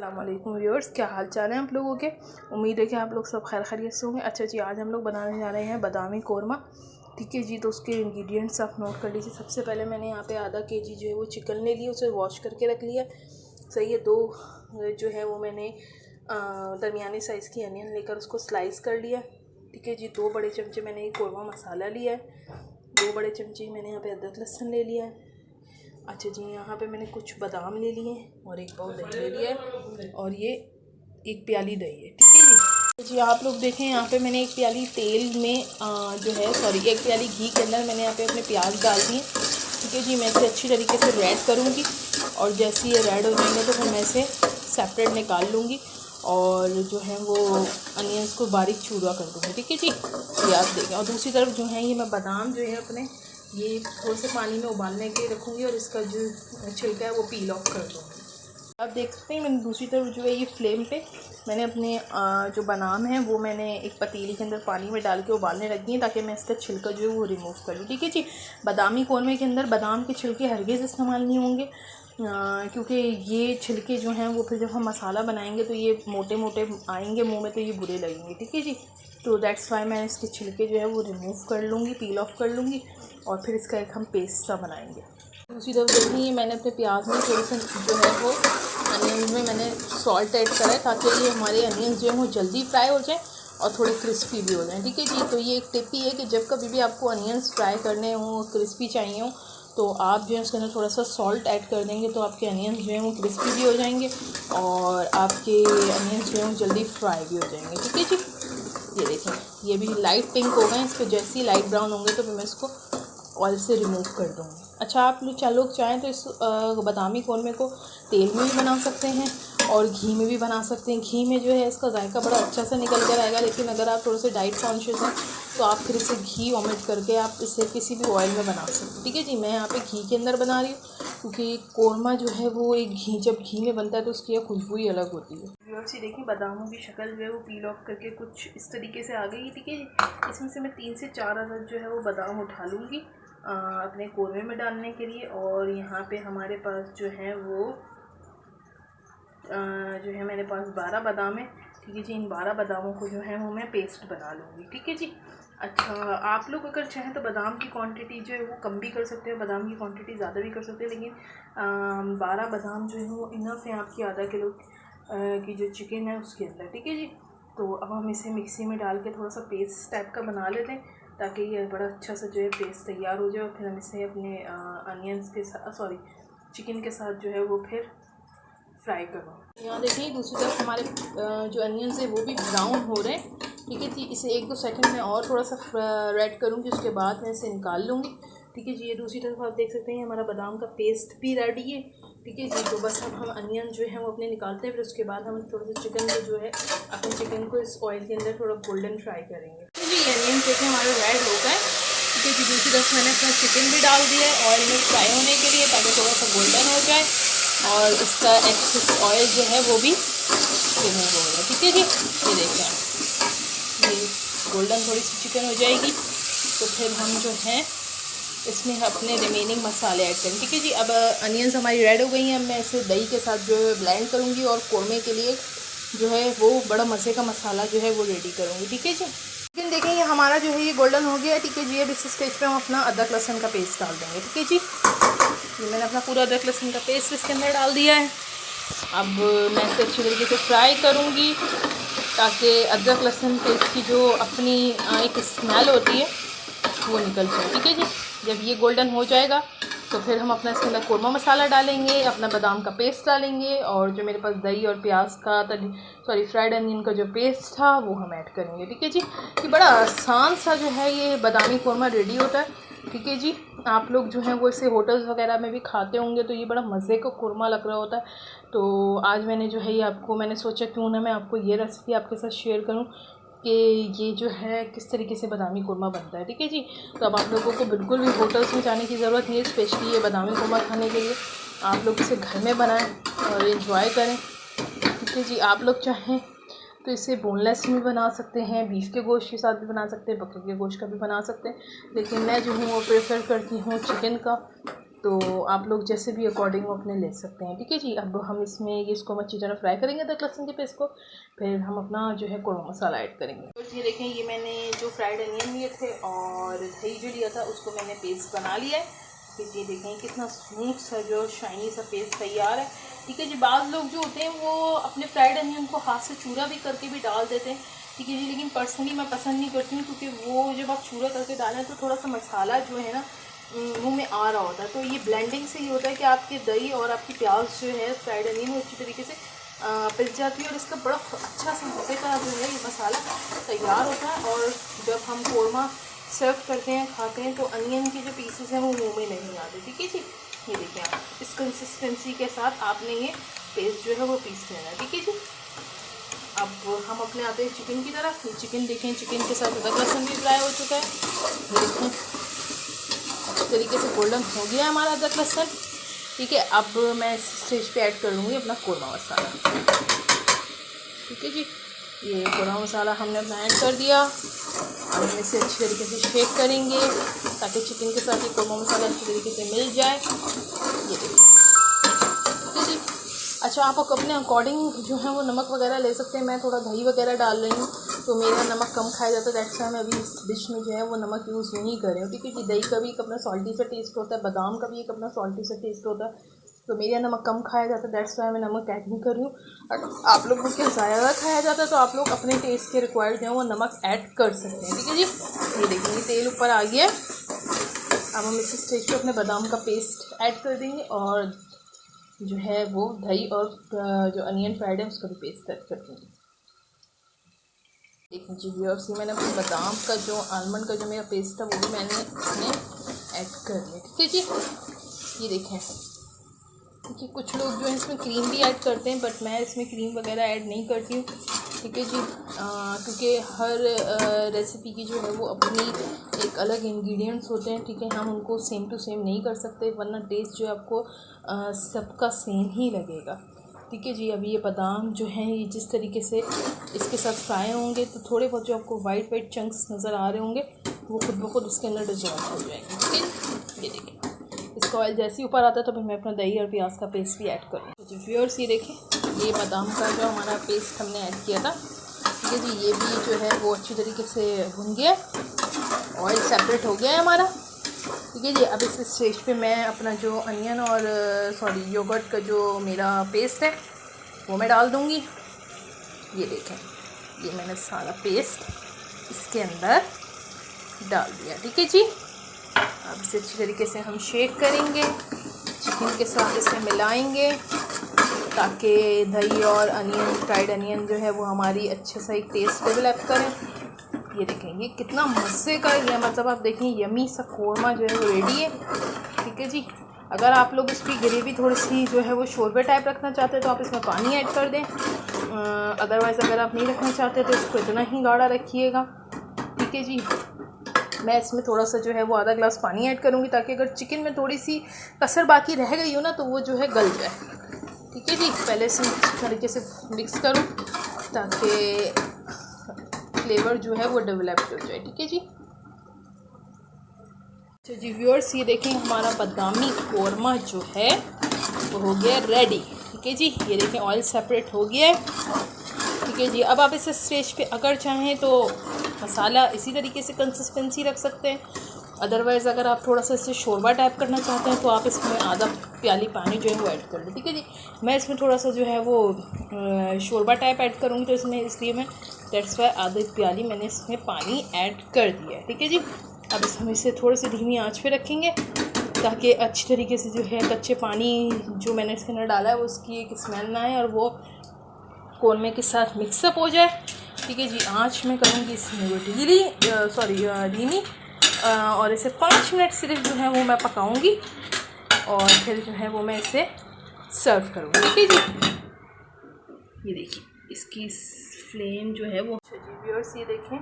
अस्सलामुअलैकुम व्यूअर्स, क्या हाल चाल है आप लोगों के। उम्मीद है कि आप लोग सब खैर खैरियत से होंगे। अच्छा जी, आज हम लोग बनाने जा रहे हैं बादामी कोरमा। ठीक है जी, तो उसके इंग्रेडिएंट्स आप नोट कर लीजिए। सबसे पहले मैंने यहाँ पे आधा केजी जो है वो चिकन ले लिया, उसे वॉश करके रख लिया। सही है। दो जो है वो मैंने दरमियानी साइज़ की अनियन लेकर उसको स्लाइस कर लिया। ठीक है जी, 2 बड़े चमचे मैंने ये कोरमा मसाला लिया है। 2 बड़े चमचे मैंने यहाँ पे अदरक लहसुन ले लिया है। अच्छा जी, यहाँ पे मैंने कुछ बादाम ले लिए और 1 पाव दही ले लिया है और ये 1 प्याली दही है। ठीक है जी, आप लोग देखें यहाँ पे मैंने 1 प्याली तेल में 1 प्याली घी के अंदर मैंने यहाँ पे अपने प्याज डाल दिए। ठीक है जी, मैं इसे अच्छी तरीके से रेड करूँगी और जैसे ये रेड हो जाएंगे तो फिर मैं इसे सेपरेट निकाल लूँगी और जो है वो अनियंस को बारीक चूरा कर दूँगी। ठीक है जी, ये आप देखें। और दूसरी तरफ जो है ये मैं बादाम जो है अपने ये थोड़े से पानी में उबालने के रखूँगी और इसका जो छिलका है वो पील ऑफ कर दूँगी। आप देख सकते हैं मैंने दूसरी तरफ जो है ये फ्लेम पे मैंने अपने जो बादाम है वो मैंने एक पतीली के अंदर पानी में डाल के उबालने रख दिए ताकि मैं इसका छिलका जो है वो रिमूव कर लूँ। ठीक है जी, बादामी कोरमे के अंदर बादाम के छिलके हरगिज़ इस्तेमाल नहीं होंगे क्योंकि ये छिलके जो हैं वो फिर जब हम मसाला बनाएंगे तो ये मोटे मोटे आएंगे मुंह में तो ये बुरे लगेंगे। ठीक है जी, तो दैट्स वाई मैं इसके छिलके जो है वो रिमूव कर लूँगी, पील ऑफ कर लूँगी और फिर इसका एक हम पेस्ट सा बनाएंगे। दूसरी तरफ देखिए मैंने अपने प्याज में थोड़े से जो है वो अनियंस में मैंने सॉल्ट ऐड करा है ताकि ये हमारे अनियंस जो है वो जल्दी फ्राई हो जाए और थोड़े क्रिस्पी भी हो जाएं। ठीक है जी, तो ये एक टिप ही है कि जब कभी भी आपको अनियंस फ्राई करने हों, क्रिस्पी चाहिए हों, तो आप जो है उसके अंदर थोड़ा सा सॉल्ट ऐड कर देंगे तो आपके अनियंस जो हैं वो क्रिस्पी भी हो जाएंगे और आपके अनियंस जो हैं वो जल्दी फ्राई भी हो जाएंगे। ठीक है जी, ये देखें ये भी लाइट पिंक हो गए। इस पर जैसे ही लाइट ब्राउन होंगे तो फिर मैं इसको ऑयल से रिमूव कर दूँगी। अच्छा, आप लोग चाहें तो इस बादामी कोरमे को तेल में भी बना सकते हैं और घी में भी बना सकते हैं। घी में जो है इसका जायका बड़ा अच्छा से निकल कर आएगा, लेकिन अगर आप थोड़े से डाइट कॉन्शियस हैं तो आप फिर इसे घी ओमिट करके आप इसे किसी भी ऑयल में बना सकते हैं। ठीक है जी, मैं यहाँ पे घी के अंदर बना रही हूँ क्योंकि कोरमा जो है वो जब घी में बनता है तो उसकी खुशबू ही अलग होती है। व्यूअर्स, देखिए बादामों की शक्ल जो है वो पील ऑफ करके कुछ इस तरीके से आ गई। ठीक है जी, इसमें से मैं 3 से 4 अदद जो है वो बादाम उठा लूँगी अपने कोरमे में डालने के लिए। और यहाँ पे हमारे पास जो है वो मेरे पास 12 बादाम है। ठीक है जी, इन 12 बादामों को जो है वो मैं पेस्ट बना लूँगी। ठीक है जी। अच्छा, आप लोग अगर चाहें तो बादाम की क्वांटिटी जो है वो कम भी कर सकते हैं, बादाम की क्वांटिटी ज़्यादा भी कर सकते हैं, लेकिन 12 बादाम जो है वो इनफ है आपकी आधा किलो की जो चिकन है उसके अंदर। ठीक है जी, तो अब हम इसे मिक्सी में डाल के थोड़ा सा पेस्ट टाइप का बना लेते हैं ताकि ये बड़ा अच्छा सा जो है पेस्ट तैयार हो जाए और फिर हम इसे अपने अनियंस के साथ चिकन के साथ जो है वो फिर फ्राई करो। यहाँ देखिए दूसरी तरफ हमारे जो अनियंस है वो भी ब्राउन हो रहे हैं। ठीक है जी, इसे 1-2 सेकंड में और थोड़ा सा रेड करूँगी, उसके बाद मैं इसे निकाल लूँगी। ठीक है जी, ये दूसरी तरफ आप देख सकते हैं हमारा बादाम का पेस्ट भी रेडी है। ठीक है जी, तो बस अब हम अनियन जो है वो अपने निकालते हैं, फिर उसके बाद हम थोड़ा सा चिकन को जो है अपने चिकन को इस ऑयल के अंदर थोड़ा गोल्डन फ्राई करेंगे। तो जी अनियन देखें हमारे रेड हो गए। ठीक है जी, दूसरी तरफ मैंने अपना चिकन भी डाल दिया है ऑयल में फ्राई होने के लिए ताकि थोड़ा सा गोल्डन हो जाए और इसका एक्सेस ऑयल जो है वो भी रिमूव हो गया। ठीक है जी, ये देखें ये गोल्डन थोड़ी सी चिकन हो जाएगी तो फिर हम जो है इसमें अपने रिमेनिंग मसाले ऐड करें। ठीक है जी, अब अनियंस हमारी रेड हो गई हैं। अब मैं इसे दही के साथ जो है ब्लेंड करूँगी और कोरमे के लिए जो है वो बड़ा मज़े का मसाला जो है वो रेडी करूँगी। ठीक है जी, लेकिन देखें ये हमारा जो है ये गोल्डन हो गया है। ठीक है जी, अब इस स्टेज पे हम अपना अदरक लहसुन का पेस्ट डाल देंगे। ठीक है जी, ये मैंने अपना पूरा अदरक लहसुन का पेस्ट इसके अंदर डाल दिया है। अब मैं इसे अच्छी तरीके से फ्राई करूँगी ताकि अदरक लहसुन पेस्ट की जो अपनी एक स्मेल होती है वो निकल जाए। ठीक है जी, जब ये गोल्डन हो जाएगा तो फिर हम अपना इसके अंदर कोरमा मसाला डालेंगे, अपना बादाम का पेस्ट डालेंगे और जो मेरे पास दही और प्याज का फ्राइड अनियन का जो पेस्ट था वो हम ऐड करेंगे। ठीक है जी, ये बड़ा आसान सा जो है ये बादामी कोरमा रेडी होता है। ठीक है जी, आप लोग जो हैं वो इसे होटल्स वगैरह में भी खाते होंगे तो ये बड़ा मज़े का कोरमा लग रहा होता है। तो आज मैंने जो है ये मैंने सोचा क्यों ना मैं आपको ये रेसिपी आपके साथ शेयर करूं कि ये जो है किस तरीके से बादामी कोरमा बनता है। ठीक है जी, तो अब आप लोगों को बिल्कुल भी होटल्स में जाने की ज़रूरत नहीं है स्पेशली ये बादामी कोरमा खाने के लिए। आप लोग इसे घर में बनाएं और एंजॉय करें। ठीक है जी, आप लोग चाहें तो इसे बोनलेस भी बना सकते हैं, बीफ के गोश्त के साथ भी बना सकते हैं, बकरे के गोश्त का भी बना सकते हैं, लेकिन मैं जो हूँ वो प्रेफर करती हूँ चिकन का। तो आप लोग जैसे भी अकॉर्डिंग अपने ले सकते हैं, ठीक है जी। अब हम इसमें इसको अच्छी तरह फ्राई करेंगे अदरक लहसुन के पेस्ट को, फिर हम अपना जो है कोरमा मसाला ऐड करेंगे। तो ये देखें, ये मैंने जो फ्राइड अनियन लिए थे और दही जो लिया था उसको मैंने पेस्ट बना लिया है। फिर ये देखें कितना स्मूथ सा जो शाइनी सा पेस्ट तैयार है, ठीक है जी। बाज़ लोग जो होते हैं वो अपने फ्राइड अनियन को हाथ से चूरा भी करके भी डाल देते हैं, ठीक है जी, लेकिन पर्सनली मैं पसंद नहीं करती हूँ, क्योंकि वो जब आप चूरा करके डालें तो थोड़ा सा मसाला जो है ना मुंह में आ रहा होता है। तो ये ब्लेंडिंग से ये होता है कि आपके दही और आपकी प्याज जो है फ्राइड अनियन वो अच्छी तरीके से पिस जाती है और इसका बड़ा अच्छा सा मज़े का जो है ये मसाला तैयार होता है। और जब हम कोरमा सर्व करते हैं, खाते हैं, तो अनियन के जो पीसेस हैं वो मुंह में नहीं आते, ठीक है जी। ये देखिए आप इस कंसिस्टेंसी के साथ आपने ये पेस्ट जो है वो पीस लेना है, ठीक है जी। अब हम अपने आते हैं चिकन की तरफ। चिकन देखें, चिकन के साथ अदरक लहसुन भी फ्राई हो चुका है, ये देखें अच्छी तरीके से गोल्डन हो गया है हमारा अदरक लहसुन, ठीक है। अब मैं इस स्टेज पे ऐड कर लूँगी अपना कोरमा मसाला, ठीक है जी। ये कोरमा मसाला हमने अपना ऐड कर दिया। अब हम इसे अच्छी तरीके से शेक करेंगे ताकि चिकन के साथ ये कोरमा मसाला अच्छी तरीके से मिल जाए, ये देखिए, ठीक है जी। अच्छा, आप अपने अकॉर्डिंग जो है वो नमक वगैरह ले सकते हैं। मैं थोड़ा दही वगैरह डाल रही हूँ तो मेरा नमक कम खाया जाता है, दैट्स वाई मैं अभी इस डिश में जो है वो नमक यूज़ नहीं कर रही हूँ, ठीक है जी। दही का भी एक अपना सॉल्टी सा टेस्ट होता है, बादाम का भी एक अपना सॉल्टी सा टेस्ट होता है, तो मेरा नमक कम खाया जाता है, दैट्स वाई मैं नमक ऐड नहीं कर रही हूँ। अगर आप लोगों के ज़्यादा खाया जाता है तो आप लोग अपने टेस्ट के रिक्वायर्ड जो है वो नमक ऐड कर सकते हैं, ठीक है जी। ये देखेंगे तेल ऊपर आ गया। अब हम इस स्टेज पे अपने बादाम का पेस्ट ऐड कर देंगे और जो है वो दही और जो अनियन फ्राइड है उसका भी पेस्ट ऐड कर देंगे। देखिए जी व्यूअर्स, ये मैंने अपने बादाम का जो आलमंड का जो मेरा पेस्ट था वो भी मैंने इसमें ऐड कर दिया, ठीक है जी। ये देखें, देखिए कुछ लोग जो है इसमें क्रीम भी ऐड करते हैं, बट मैं इसमें क्रीम वगैरह ऐड नहीं करती हूँ, ठीक है जी। क्योंकि हर रेसिपी की जो है वो अपनी एक अलग इंग्रेडिएंट्स होते हैं, ठीक है। हम उनको सेम टू सेम नहीं कर सकते, वरना टेस्ट जो है आपको सबका सेम ही लगेगा, ठीक है जी। अभी ये बादाम जो हैं ये जिस तरीके से इसके साथ फ्राई होंगे तो थोड़े बहुत जो आपको वाइट चंक्स नज़र आ रहे होंगे वो खुद ब खुद इसके अंदर डिजॉल्व हो जाएंगे, ठीक है। ये देखिए इसका ऑयल जैसे ही ऊपर आता है तो फिर मैं अपना दही और प्याज का पेस्ट भी ऐड करूँगी जी। व्यूअर्स, ये देखें, ये बादाम का जो हमारा पेस्ट हमने ऐड किया था, ठीक है जी, ये भी जो है वो अच्छी तरीके से भुन गया, ऑयल सेपरेट हो गया है हमारा, ठीक है जी। अब इस स्टेज पे मैं अपना जो अनियन और योगर्ट का जो मेरा पेस्ट है वो मैं डाल दूँगी। ये देखें, ये मैंने सारा पेस्ट इसके अंदर डाल दिया, ठीक है जी। अब इसे अच्छी तरीके से हम शेक करेंगे, चिकन के साथ इसे मिलाएंगे ताकि दही और अनियन फ्राइड अनियन जो है वो हमारी अच्छे सा एक टेस्ट डेवलप करें। ये देखें, ये कितना मज़े का है, मतलब आप देखें यमी सा कोरमा जो है वो रेडी है, ठीक है जी। अगर आप लोग इसकी ग्रेवी थोड़ी सी जो है वो शोरबे टाइप रखना चाहते हैं तो आप इसमें पानी ऐड कर दें, अदरवाइज़ अगर आप नहीं रखना चाहते तो इसको इतना ही गाढ़ा रखिएगा, ठीक है जी। मैं इसमें थोड़ा सा जो है वो आधा ग्लास पानी ऐड करूँगी ताकि अगर चिकन में थोड़ी सी कसर बाकी रह गई हो ना तो वो जो है गल जाए, ठीक है जी। पहले से अच्छी तरीके से मिक्स करूँ ताकि फ्लेवर जो है वो डेवलप हो जाए, ठीक है जी। अच्छा जी व्यूअर्स, ये देखें हमारा बादामी कोरमा जो है वो हो गया रेडी, ठीक है जी। ये देखें ऑयल सेपरेट हो गया है, ठीक है जी। अब आप इस स्टेज पे अगर चाहें तो मसाला इसी तरीके से कंसिस्टेंसी रख सकते हैं, अदरवाइज़ अगर आप थोड़ा सा इसे शोरबा टाइप करना चाहते हैं तो आप इसमें आधा प्याली पानी जो है वो ऐड कर लें, ठीक है जी। मैं इसमें थोड़ा सा जो है वो शोरबा टाइप ऐड करूँगी तो इसमें इसलिए मैं दैट्स वाई आधी प्याली मैंने इसमें पानी ऐड कर दिया है, ठीक है जी। अब हम इसे थोड़ी सी धीमी आंच पे रखेंगे ताकि अच्छी तरीके से जो है कच्चे पानी जो मैंने इसके अंदर डाला है वो उसकी एक स्मेल ना आए और वो कोरमे के साथ मिक्सअप हो जाए, ठीक है जी। आंच में करूँगी इसमें वो धीमी और इसे 5 मिनट सिर्फ जो है वो मैं पकाऊंगी और फिर जो है वो मैं इसे सर्व करूँगी, ठीक है जी। ये देखिए इसकी फ्लेम जो है वो, अच्छा जी व्यूअर्स, ये देखें